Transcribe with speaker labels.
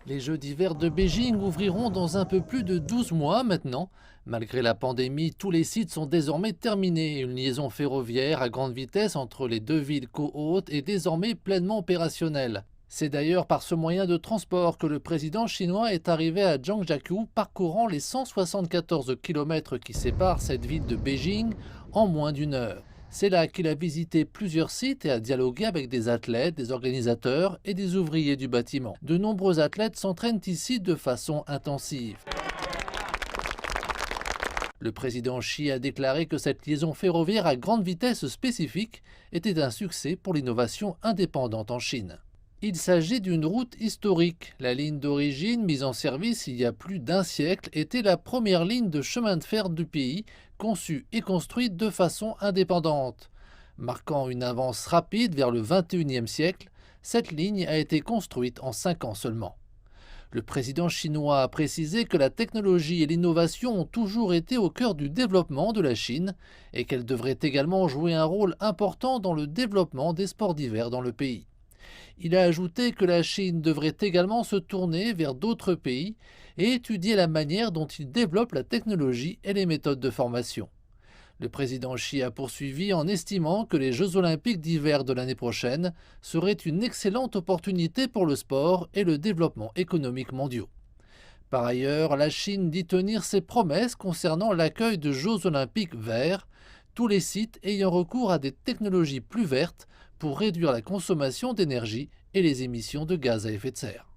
Speaker 1: Les Jeux d'hiver de Beijing ouvriront dans un peu plus de 12 mois maintenant. Malgré la pandémie, tous les sites sont désormais terminés. Une liaison ferroviaire à grande vitesse entre les deux villes côte est désormais pleinement opérationnelle. C'est d'ailleurs par ce moyen de transport que le président chinois est arrivé à Zhangjiakou, parcourant les 174 kilomètres qui séparent cette ville de Beijing en moins d'une heure. C'est là qu'il a visité plusieurs sites et a dialogué avec des athlètes, des organisateurs et des ouvriers du bâtiment. De nombreux athlètes s'entraînent ici de façon intensive. Le président Xi a déclaré que cette liaison ferroviaire à grande vitesse spécifique était un succès pour l'innovation indépendante en Chine. Il s'agit d'une route historique. La ligne d'origine, mise en service il y a plus d'un siècle, était la première ligne de chemin de fer du pays, conçue et construite de façon indépendante. Marquant une avance rapide vers le XXIe siècle, cette ligne a été construite en 5 ans seulement. Le président chinois a précisé que la technologie et l'innovation ont toujours été au cœur du développement de la Chine et qu'elles devraient également jouer un rôle important dans le développement des sports d'hiver dans le pays. Il a ajouté que la Chine devrait également se tourner vers d'autres pays et étudier la manière dont ils développent la technologie et les méthodes de formation. Le président Xi a poursuivi en estimant que les Jeux olympiques d'hiver de l'année prochaine seraient une excellente opportunité pour le sport et le développement économique mondiaux. Par ailleurs, la Chine dit tenir ses promesses concernant l'accueil de Jeux olympiques verts, tous les sites ayant recours à des technologies plus vertes pour réduire la consommation d'énergie et les émissions de gaz à effet de serre.